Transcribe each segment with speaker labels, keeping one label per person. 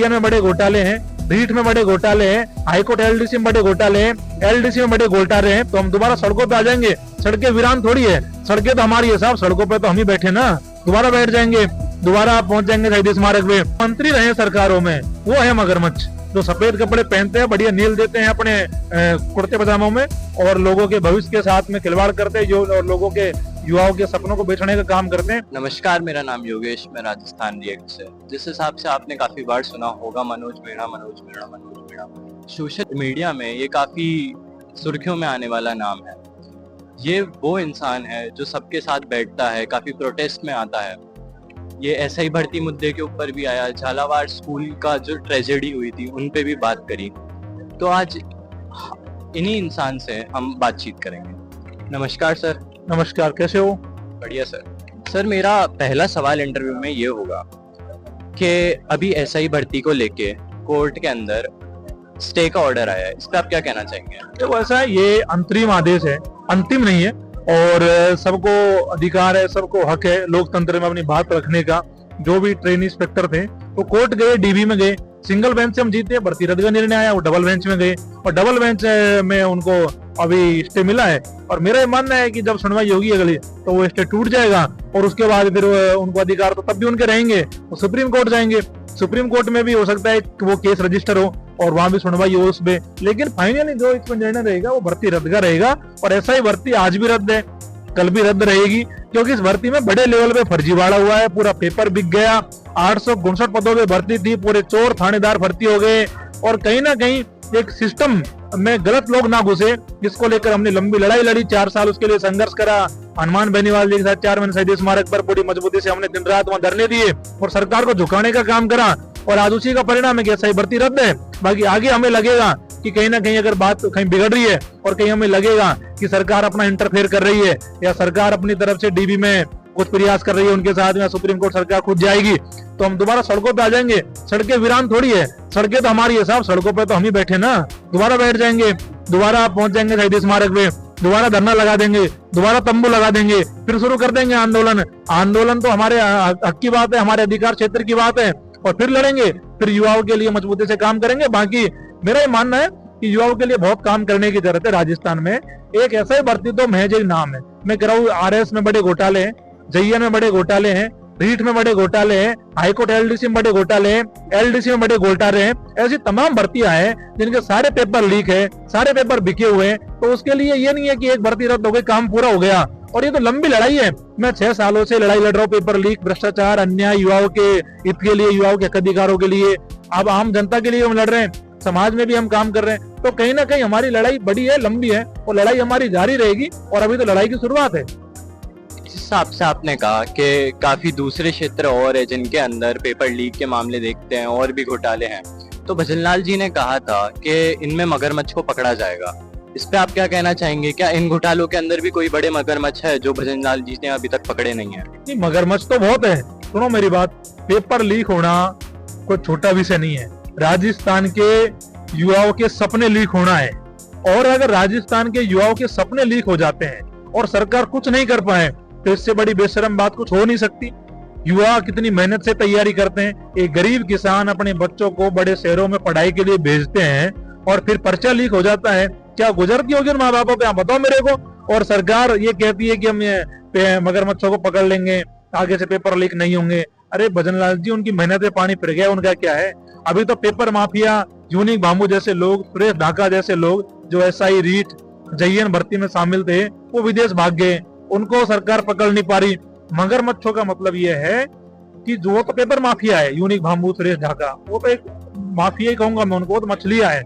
Speaker 1: जईएन में बड़े घोटाले हैं, रीट में बड़े घोटाले हैं, हाईकोर्ट एलडीसी में बड़े घोटाले हैं, एलडीसी में बड़े घोटाले हैं, तो हम दोबारा सड़कों पे आ जाएंगे। सड़कें वीरान थोड़ी है, सड़कें तो हमारी है साहब, सड़कों पे तो हम ही बैठे ना, दोबारा बैठ जाएंगे, दोबारा आप पहुंच जाएंगे शहीद स्मारक पे। मंत्री रहे सरकारों में, वो है मगरमच्छ जो सफेद कपड़े पहनते हैं, बढ़िया नील देते हैं अपने कुर्ते पजामों में और लोगों के भविष्य के साथ में खिलवाड़ करते हैं, जो और लोगों के युवाओं के सपनों को बेचने का काम करते हैं।
Speaker 2: नमस्कार, मेरा नाम योगेश, मैं राजस्थान रिएक्ट से। जिस हिसाब से आपने काफी बार सुना होगा मनोज मीणा, मनोज मीणा, मनोज मीणा, सोशल मीडिया में ये काफी सुर्खियों में आने वाला नाम है। ये वो इंसान है जो सबके साथ बैठता है, काफी प्रोटेस्ट में आता है। ये ऐसा ही भर्ती मुद्दे के ऊपर भी आया, झालावाड़ स्कूल का जो ट्रेजेडी हुई थी उन पे भी बात करी। तो आज इन्हीं इंसान से हम बातचीत करेंगे। नमस्कार सर।
Speaker 1: नमस्कार, कैसे हो?
Speaker 2: बढ़िया सर। सर, मेरा पहला सवाल इंटरव्यू में ये होगा कि अभी एसआई भर्ती को लेके कोर्ट के अंदर स्टे का ऑर्डर आया है, इस पे आप क्या कहना चाहेंगे?
Speaker 1: तो ऐसा है, ये अंतरिम आदेश है, अंतिम नहीं है और सबको अधिकार है, सबको हक है लोकतंत्र में अपनी बात रखने का। जो भी ट्रेन इंस्पेक्टर थे वो कोर्ट गए, डीबी में गए, सिंगल बेंच से हम जीते, भर्ती रद्द का निर्णय आया, वो डबल बेंच में गए और डबल बेंच में उनको अभी स्टे मिला है। और मेरा ये मानना है कि जब सुनवाई होगी अगली तो वो स्टे टूट जाएगा और उसके बाद फिर उनको अधिकार तो तब भी उनके रहेंगे, वो सुप्रीम कोर्ट जाएंगे। सुप्रीम कोर्ट में भी हो सकता है कि वो केस रजिस्टर हो और वहां भी सुनवाई हो उसमें, लेकिन फाइनली जो इस पर निर्णय रहेगा वो भर्ती रद्द का रहेगा। और ऐसा ही भर्ती आज भी रद्द है, कल भी रद्द रहेगी, क्योंकि इस भर्ती में बड़े लेवल पे फर्जीवाड़ा हुआ है, पूरा पेपर बिक गया। 859 पदों पे भर्ती थी, पूरे चोर थानेदार भर्ती हो गए और कहीं ना कहीं एक सिस्टम में गलत लोग ना घुसे, जिसको लेकर हमने लंबी लड़ाई लड़ी, 4 साल उसके लिए संघर्ष करा। हनुमान बेनीवाल जी के साथ 4 महीने शहीद स्मारक पर पूरी मजबूती से हमने दिन रात वहां धरने दिए और सरकार को झुकाने का काम करा और आज उसी का परिणाम है कि ऐसा ही भर्ती रद्द है। बाकी आगे हमें लगेगा कि कहीं ना कहीं अगर बात कहीं बिगड़ रही है और कहीं हमें लगेगा कि सरकार अपना इंटरफेयर कर रही है या सरकार अपनी तरफ से डीबी में कुछ प्रयास कर रही है उनके साथ में, सुप्रीम कोर्ट सरकार खुद जाएगी, तो हम दोबारा सड़कों पे आ जाएंगे। सड़कें वीरान थोड़ी है, सड़कें तो हमारी है साहब, सड़कों पे तो हम ही बैठे ना, दोबारा बैठ जाएंगे, दोबारा पहुंच जाएंगे शहीद स्मारक पे, दोबारा धरना लगा देंगे, दोबारा तंबू लगा देंगे, फिर शुरू कर देंगे आंदोलन। आंदोलन तो हमारे हक की बात है, हमारे अधिकार क्षेत्र की बात है और फिर लड़ेंगे, फिर युवाओं के लिए मजबूती से काम करेंगे। बाकी मेरा ये मानना है कि युवाओं के लिए बहुत काम करने की जरूरत है। राजस्थान में एक ऐसा ही भर्ती तो महज एक नाम है। मैं कह रहा हूँ आरएस में बड़े घोटाले हैं, जईएन में बड़े घोटाले हैं, रीट में बड़े घोटाले हैं, हाईकोर्ट एलडीसी में बड़े घोटाले हैं, एलडीसी में बड़े घोटाले हैं। ऐसी तमाम भर्तियां हैं जिनके सारे पेपर लीक है, सारे पेपर बिके हुए हैं। तो उसके लिए ये नहीं है कि एक भर्ती रद्द हो गई, काम पूरा हो गया। और ये तो लंबी लड़ाई है। मैं 6 सालों से लड़ाई लड़ रहा हूँ, पेपर लीक, भ्रष्टाचार, अन्याय, युवाओं के हित के लिए, युवाओं के हक अधिकारों के लिए, अब आम जनता के लिए हम लड़ रहे हैं, समाज में भी हम काम कर रहे हैं। तो कहीं ना कहीं हमारी लड़ाई बड़ी है, लंबी है और लड़ाई हमारी जारी रहेगी और अभी तो लड़ाई की शुरुआत है।
Speaker 2: इस हिसाब से आपने कहा कि काफी दूसरे क्षेत्र और है जिनके अंदर पेपर लीक के मामले देखते हैं और भी घोटाले हैं, तो भजनलाल जी ने कहा था कि इनमें मगरमच्छ को पकड़ा जाएगा। इस पे आप क्या कहना चाहेंगे? क्या इन घोटालों के अंदर भी कोई बड़े मगरमच्छ है जो भजनलाल जी ने अभी तक पकड़े नहीं है?
Speaker 1: मगरमच्छ तो बहुत है। सुनो मेरी बात, पेपर लीक होना कोई छोटा विषय नहीं है। राजस्थान के युवाओं के सपने लीक होना है और अगर राजस्थान के युवाओं के सपने लीक हो जाते हैं और सरकार कुछ नहीं कर पाए तो इससे बड़ी बेशरम बात कुछ हो नहीं सकती। युवा कितनी मेहनत से तैयारी करते हैं, एक गरीब किसान अपने बच्चों को बड़े शहरों में पढ़ाई के लिए भेजते हैं और फिर पर्चा लीक हो जाता है, क्या गुजरती होगी उन माँ बापों पे, आप बताओ मेरे को। और सरकार ये कहती है कि हम मगरमच्छों को पकड़ लेंगे, आगे से पेपर लीक नहीं होंगे। अरे भजनलाल जी, उनकी मेहनत में पानी फिर गया, उनका क्या है? अभी तो पेपर माफिया, यूनिक भामू जैसे लोग, सुरेश ढाका जैसे लोग जो एसआई, रीट, जईएन भर्ती में शामिल थे, वो विदेश भाग गए, उनको सरकार पकड़ नहीं पा रही। मगरमच्छों का मतलब ये है कि जो तो पेपर माफिया है, यूनिक भामू, सुरेश ढाका, वो तो एक माफिया ही कहूंगा मैं उनको, तो मछलियां है।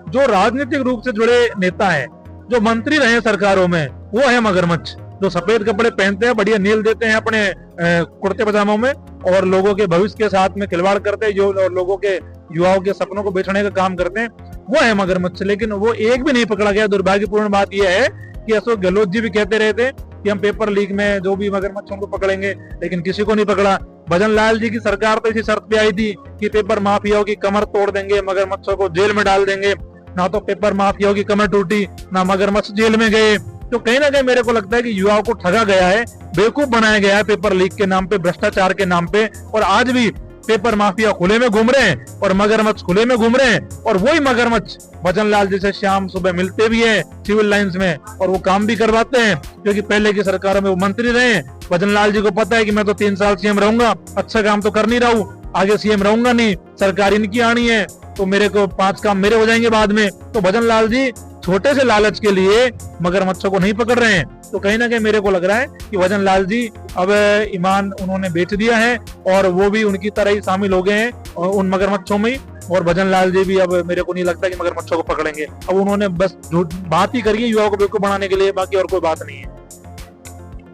Speaker 1: जो राजनीतिक रूप से जुड़े नेता है, जो मंत्री रहे सरकारों में, वो है मगरमच्छ जो सफेद कपड़े पहनते हैं, बढ़िया नील देते हैं अपने कुर्ते पजामों में और लोगों के भविष्य के साथ में खिलवाड़ करते हैं, जो और लोगों के युवाओं के सपनों को बेचने का काम करते हैं, वो है मगरमच्छ। लेकिन वो एक भी नहीं पकड़ा गया। दुर्भाग्यपूर्ण बात यह है कि अशोक गहलोत जी भी कहते रहे थे कि हम पेपर लीक में जो भी मगरमच्छों को पकड़ेंगे, लेकिन किसी को नहीं पकड़ा। भजनलाल जी की सरकार तो इसी शर्त पे आई थी कि पेपर माफियाओं की कमर तोड़ देंगे, मगरमच्छों को जेल में डाल देंगे। ना तो पेपर माफियाओं की कमर टूटी, ना मगरमच्छ जेल में गए। तो कहीं ना कहीं मेरे को लगता है कि युवाओं को ठगा गया है, बेवकूफ बनाया गया है पेपर लीक के नाम पे, भ्रष्टाचार के नाम पे। और आज भी पेपर माफिया खुले में घूम रहे हैं और मगरमच्छ खुले में घूम रहे हैं, और वही मगरमच्छ भजन लाल जी से शाम सुबह मिलते भी है सिविल लाइंस में और वो काम भी करवाते हैं, क्योंकि पहले की सरकारों में वो मंत्री रहे हैं। भजन लाल जी को पता है कि मैं तो 3 साल सीएम रहूंगा, अच्छा काम तो कर नहीं रहा हूँ, आगे सीएम रहूंगा नहीं, सरकार इनकी आनी है तो मेरे को 5 काम मेरे हो जाएंगे बाद में। तो भजन लाल जी छोटे से लालच के लिए मगरमच्छों को नहीं पकड़ रहे हैं। तो कहीं ना कहीं मेरे को लग रहा है कि भजन लाल जी अब ईमान उन्होंने बेच दिया है और वो भी उनकी तरह ही शामिल हो गए हैं उन मगरमच्छों में। और भजन लाल जी भी अब मेरे को नहीं लगता कि मगरमच्छों को पकड़ेंगे। अब उन्होंने बस बात ही करी है युवाओं को बेवकूफ बनाने के लिए, बाकी और कोई बात नहीं है।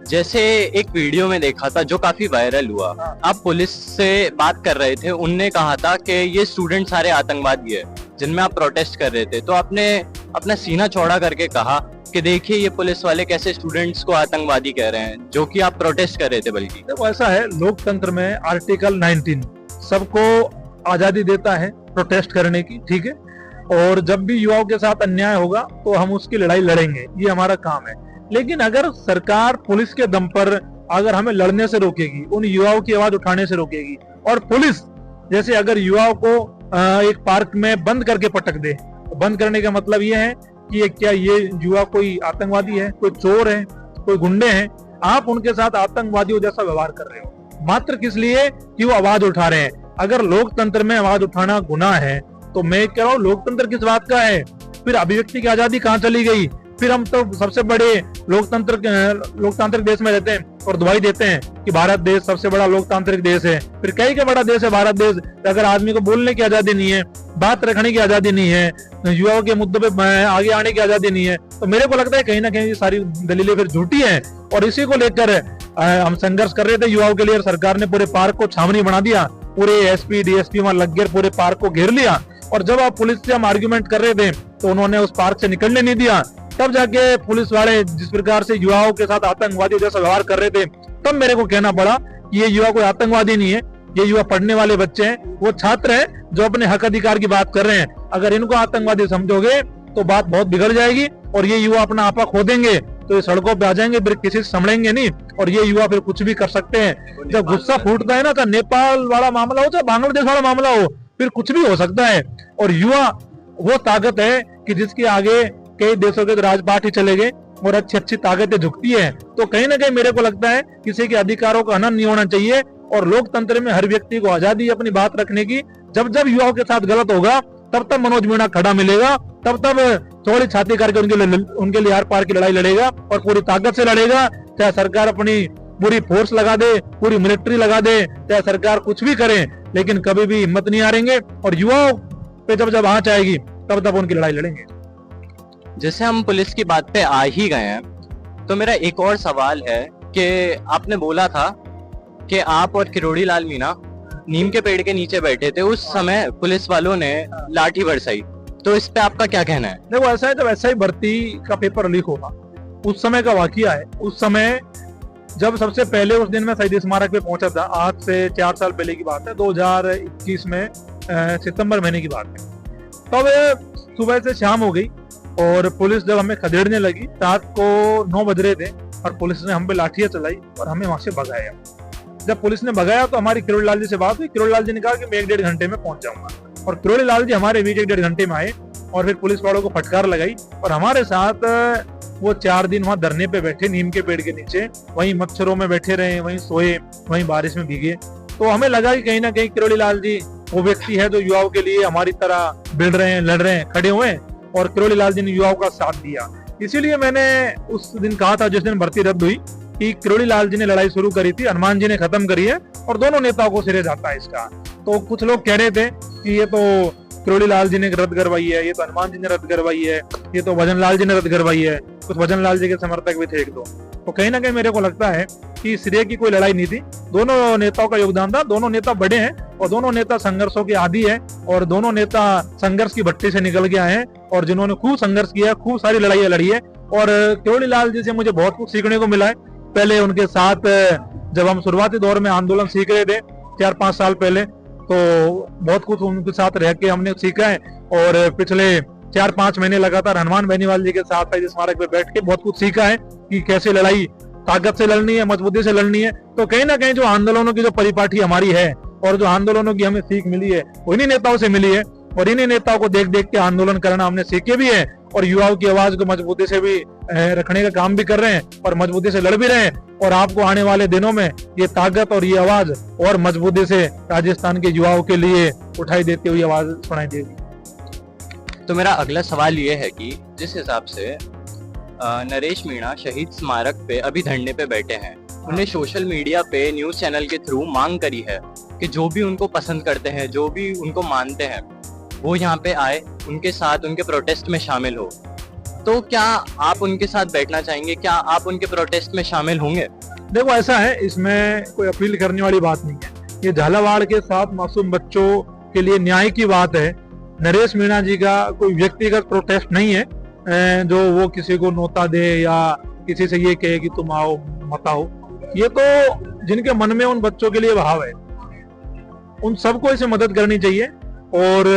Speaker 2: जैसे एक वीडियो में देखा था जो काफी वायरल हुआ, आप पुलिस से बात कर रहे थे, उनने कहा था कि ये स्टूडेंट सारे आतंकवादी है जिनमें आप प्रोटेस्ट कर रहे थे, तो आपने अपना सीना चौड़ा करके कहा कि देखिए ये पुलिस वाले कैसे स्टूडेंट्स को आतंकवादी कह रहे हैं, जो कि आप प्रोटेस्ट कर रहे थे। बल्कि
Speaker 1: देखो ऐसा है, लोकतंत्र में आर्टिकल 19 सबको आजादी देता है प्रोटेस्ट करने की, ठीक है, और जब भी युवाओं के साथ अन्याय होगा तो हम उसकी लड़ाई लड़ेंगे, ये हमारा काम है। लेकिन अगर सरकार पुलिस के दम पर अगर हमें लड़ने से रोकेगी, उन युवाओं की आवाज उठाने से रोकेगी, और पुलिस जैसे अगर युवाओं को एक पार्क में बंद करके पटक दे, तो बंद करने का मतलब ये है कि क्या ये युवा कोई आतंकवादी है, कोई चोर है, कोई गुंडे हैं, आप उनके साथ आतंकवादियों जैसा व्यवहार कर रहे हो मात्र किस लिए कि वो आवाज उठा रहे हैं। अगर लोकतंत्र में आवाज उठाना गुनाह है तो मैं कह रहा हूँ लोकतंत्र किस बात का है, फिर अभिव्यक्ति की आजादी कहाँ चली गई? फिर हम तो सबसे बड़े लोकतांत्रिक देश में रहते हैं और दुहाई देते हैं कि भारत देश सबसे बड़ा लोकतांत्रिक देश है। फिर कई का बड़ा देश है भारत देश, अगर आदमी को बोलने की आजादी नहीं है, बात रखने की आजादी नहीं है, युवाओं के मुद्दों पे आगे आने की आजादी नहीं है, तो मेरे को लगता है कहीं ना कहीं सारी दलीलें फिर झूठी है। और इसी को लेकर हम संघर्ष कर रहे थे युवाओं के लिए, और सरकार ने पूरे पार्क को छावनी बना दिया, पूरे एसपी डीएसपी वहां लग गए, पूरे पार्क को घेर लिया। और जब आप पुलिस से हम आर्ग्यूमेंट कर रहे थे तो उन्होंने उस पार्क से निकलने नहीं दिया। तब जाके पुलिस वाले जिस प्रकार से युवाओं के साथ आतंकवादियों जैसा व्यवहार कर रहे थे, तब मेरे को कहना पड़ा कि ये युवा कोई आतंकवादी नहीं है, ये युवा पढ़ने वाले बच्चे हैं, वो छात्र हैं जो अपने हक अधिकार की बात कर रहे हैं। अगर इनको आतंकवादी समझोगे तो बात बहुत बिगड़ जाएगी और ये युवा अपना आपा खो देंगे, तो ये सड़कों पे आ जाएंगे, फिर किसी से संभलेंगे नहीं और ये युवा फिर कुछ भी कर सकते हैं। जब गुस्सा फूटता है ना, चाहे नेपाल वाला मामला हो चाहे बांग्लादेश वाला मामला हो, फिर कुछ भी हो सकता है। और युवा वो ताकत है कि जिसके आगे कई देशों के राजपाट ही चले गए और अच्छी अच्छी ताकतें झुकती है। तो कहीं ना कहीं मेरे को लगता है किसी के अधिकारों का हनन नहीं होना चाहिए और लोकतंत्र में हर व्यक्ति को आजादी अपनी बात रखने की। जब जब युवाओं के साथ गलत होगा तब तब मनोज मीणा खड़ा मिलेगा, तब तब थोड़ी छाती करके उनके लिए आर पार की लड़ाई लड़ेगा और पूरी ताकत से लड़ेगा। चाहे सरकार अपनी पूरी फोर्स लगा दे, पूरी मिलिट्री लगा दे, चाहे सरकार कुछ भी करे, लेकिन कभी भी हिम्मत नहीं हारेंगे और युवाओं पे जब जब आंच आएगी तब तब उनकी लड़ाई लड़ेंगे।
Speaker 2: जैसे हम पुलिस की बात पे आ ही गए हैं, तो मेरा एक और सवाल है कि आपने बोला था कि आप और किरोड़ी लाल मीणा नीम के पेड़ के नीचे बैठे थे, उस समय पुलिस वालों ने लाठी बरसाई, तो इस पे आपका क्या कहना है?
Speaker 1: देखो ऐसा है, जब ऐसा ही भर्ती का पेपर लीक होगा उस समय का वाकया है। उस समय जब सबसे पहले उस दिन मैं शहीद स्मारक पे पहुंचा था, आज से 4 साल पहले की बात है, 2021 में सितंबर महीने की बात है। तब सुबह से शाम हो गई और पुलिस जब हमें खदेड़ने लगी, रात को 9 बज रहे थे और पुलिस ने हम पे लाठियां चलाई और हमें वहां से भगाया। जब पुलिस ने भगाया तो हमारी किरोड़ी लाल जी से बात हुई। किरोड़ी लाल जी ने कहा कि मैं 1-1.5 घंटे में पहुंच जाऊंगा और किरोड़ी लाल जी हमारे बीच 1-1.5 घंटे में आए और फिर पुलिस वालों को फटकार लगाई और हमारे साथ वो 4 दिन वहां धरने पे बैठे नीम के पेड़ के नीचे, वहीं मच्छरों में बैठे रहे, वहीं सोए, वहीं बारिश में भीगे। तो हमें लगा कि कहीं ना कहीं किरोड़ी लाल जी वो व्यक्ति है जो युवाओं के लिए हमारी तरह भिड़ रहे हैं, लड़ रहे हैं, खड़े हुए हैं और किरोड़ी लाल जी ने युवाओं का साथ दिया। इसीलिए मैंने उस दिन कहा था जिस दिन भर्ती रद्द हुई कि किरोड़ी लाल जी ने लड़ाई शुरू करी थी, हनुमान जी ने खत्म करी है और दोनों नेताओं को सिरे जाता है इसका। तो कुछ लोग कह रहे थे कि ये तो किरोड़ी लाल जी ने रद्द करवाई है, ये तो हनुमान जी ने रद्द करवाई है, ये तो भजन लाल जी ने रद्द करवाई है, कुछ भजन लाल जी के समर्थक भी थे 1-2। तो कहीं ना कहीं मेरे को लगता है कि सिरे की कोई लड़ाई नहीं थी, दोनों नेताओं का योगदान था। दोनों नेता बड़े हैं और दोनों नेता संघर्षों के आदी है और दोनों नेता संघर्ष की भट्टी से निकल के आए हैं और जिन्होंने खूब संघर्ष किया, खूब सारी लड़ाइयां लड़ी है। और किरोड़ी लाल जी से मुझे बहुत कुछ सीखने को मिला है। पहले उनके साथ जब हम शुरुआती दौर में आंदोलन सीख रहे थे 4-5 साल पहले, तो बहुत कुछ उनके साथ रह के हमने सीखा है और पिछले 4-5 महीने लगातार हनुमान बेनीवाल जी के साथ शहीद स्मारक पे बैठ के बहुत कुछ सीखा है कि कैसे लड़ाई ताकत से लड़नी है, मजबूती से लड़नी है। तो कहीं ना कहीं जो आंदोलनों की जो परिपाटी हमारी है और जो आंदोलनों की हमें सीख मिली है वो इन्हीं नेताओं से मिली है, और इन्हीं नेताओं को देख देख के आंदोलन करना हमने सीखे भी है, और युवाओं की आवाज को मजबूती से भी रखने का काम भी कर रहे हैं, और मजबूती से लड़ भी रहे हैं। और आपको आने वाले दिनों में ये ताकत और ये आवाज और मजबूती से राजस्थान के युवाओं के लिए उठाई देती हुई आवाज सुनाई देगी।
Speaker 2: तो मेरा अगला सवाल ये है कि जिस हिसाब से नरेश मीणा शहीद स्मारक पे अभी धरने पे बैठे हैं, उन्हें सोशल मीडिया पे न्यूज चैनल के थ्रू मांग करी है कि जो भी उनको पसंद करते हैं, जो भी उनको मानते हैं, वो यहाँ पे आए, उनके साथ उनके प्रोटेस्ट में शामिल हो। तो क्या आप उनके साथ बैठना चाहेंगे? क्या आप उनके प्रोटेस्ट में शामिल होंगे?
Speaker 1: देखो ऐसा है, इसमें कोई अपील करने वाली बात नहीं है। ये झालावाड़ के 7 मासूम बच्चों के लिए न्याय की बात है। नरेश मीणा जी का कोई व्यक्तिगत प्रोटेस्ट नहीं है जो वो किसी को नोता दे या किसी से ये कहे कि तुम आओ मत आओ। ये तो जिनके मन में उन बच्चों के लिए भाव है, उन सबको इसे मदद करनी चाहिए। और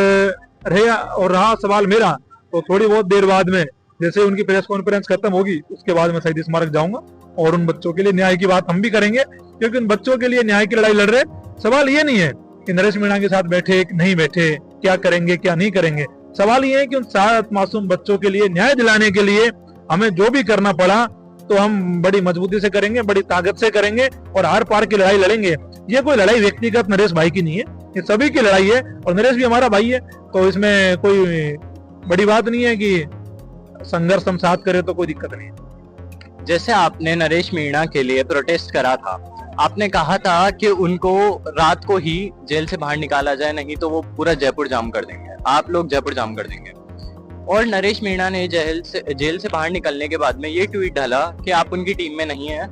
Speaker 1: रहा सवाल मेरा, तो थोड़ी बहुत देर बाद में जैसे उनकी प्रेस कॉन्फ्रेंस खत्म होगी उसके बाद मैं शहीद स्मारक जाऊंगा और उन बच्चों के लिए न्याय की बात हम भी करेंगे, क्योंकि उन बच्चों के लिए न्याय की लड़ाई लड़ रहे। सवाल ये नहीं है कि नरेश मीणा के साथ बैठे नहीं बैठे, क्या करेंगे क्या नहीं करेंगे। सवाल ये है कि उन 7 मासूम बच्चों के लिए न्याय दिलाने के लिए हमें जो भी करना पड़ा तो हम बड़ी मजबूती से करेंगे, बड़ी ताकत से करेंगे और आर पार की लड़ाई लड़ेंगे। ये कोई लड़ाई व्यक्तिगत नरेश भाई की नहीं है, ये सभी की लड़ाई है, और नरेश भी हमारा भाई है। तो इसमें कोई बड़ी बात नहीं है कि संघर्ष हम साथ करें तो कोई दिक्कत नहीं है।
Speaker 2: जैसे आपने नरेश मीणा के लिए प्रोटेस्ट करा था, आपने कहा था कि उनको रात को ही जेल से बाहर निकाला जाए, नहीं तो वो पूरा जयपुर जाम कर देंगे, आप लोग जयपुर जाम कर देंगे। और नरेश मीणा ने जेल से बाहर निकलने के बाद में ये ट्वीट डाला कि आप उनकी टीम में नहीं है।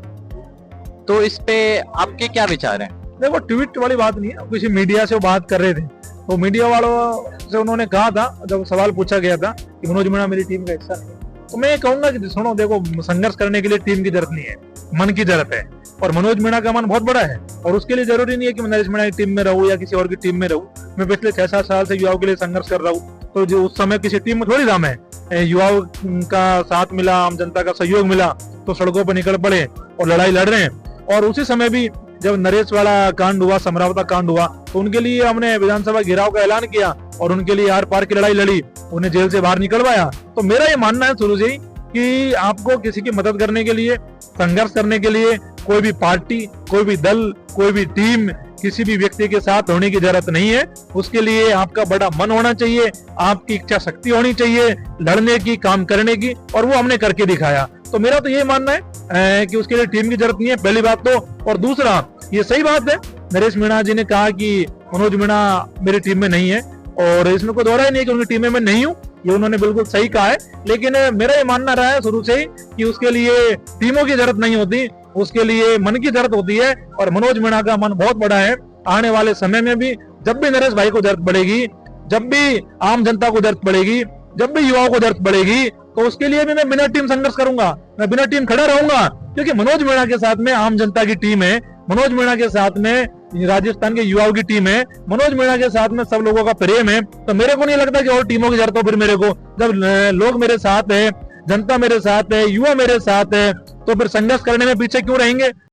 Speaker 2: तो इस पे आपके क्या विचार हैं?
Speaker 1: देखो ट्वीट वाली बात नहीं है, किसी मीडिया से वो बात कर रहे थे, तो मीडिया वालों से उन्होंने कहा था, जब सवाल पूछा गया था कि मनोज मीणा मेरी टीम का हिस्सा नहीं है, तो मैं ये कहूंगा कि सुनो, देखो संघर्ष करने के लिए टीम की जरूरत नहीं है, मन की जरूरत है। और मनोज मीणा का मन बहुत बड़ा है, और उसके लिए जरूरी नहीं है कि मैं नरेश मीणा की टीम में रहूं या किसी और की टीम में रहूं। मैं पिछले 6-7 साल से युवाओं के लिए संघर्ष कर रहा हूँ, तो जो उस समय किसी टीम में थोड़ी था मैं, युवाओं का साथ मिला, आम जनता का सहयोग मिला, तो सड़कों पर निकल पड़े और लड़ाई लड़ रहे हैं। और उसी समय भी जब नरेश वाला कांड हुआ, समरावता कांड हुआ, तो उनके लिए हमने विधानसभा घेराव का ऐलान किया और उनके लिए आर पार की लड़ाई लड़ी, उन्हें जेल से बाहर निकलवाया। तो मेरा ये मानना है शुरू से ही कि आपको किसी की मदद करने के लिए, संघर्ष करने के लिए कोई भी पार्टी, कोई भी दल, कोई भी टीम, किसी भी व्यक्ति के साथ होने की जरूरत नहीं है। उसके लिए आपका बड़ा मन होना चाहिए, आपकी इच्छा शक्ति होनी चाहिए लड़ने की, काम करने की, और वो हमने करके दिखाया। तो मेरा तो ये मानना है कि उसके लिए टीम की जरूरत नहीं है, पहली बात तो। और दूसरा, ये सही बात है, नरेश मीणा जी ने कहा कि मनोज मीणा मेरी टीम में नहीं है, और इसमें कोई दोहरा ही नहीं है कि उनकी टीम में मैं नहीं हूँ, ये उन्होंने बिल्कुल सही कहा है। लेकिन मेरा ये मानना रहा है शुरू से ही कि उसके लिए टीमों की जरूरत नहीं होती, उसके लिए मन की जरूरत होती है। और मनोज मीणा का मन बहुत बड़ा है। आने वाले समय में भी जब भी नरेश भाई को जरूरत पड़ेगी, जब भी आम जनता को जरूरत पड़ेगी, जब भी युवाओं को जरूरत पड़ेगी, तो उसके लिए भी मैं बिना टीम संघर्ष करूंगा, मैं बिना टीम खड़ा रहूंगा। क्योंकि मनोज मीणा के साथ में आम जनता की टीम है, मनोज मीणा के साथ में राजस्थान के युवाओं की टीम है, मनोज मीणा के साथ में सब लोगों का प्रेम है। तो मेरे को नहीं लगता कि और टीमों की जरूरत हो फिर मेरे को। जब लोग मेरे साथ है, जनता मेरे साथ है, युवा मेरे साथ है, तो फिर संघर्ष करने में पीछे क्यों रहेंगे।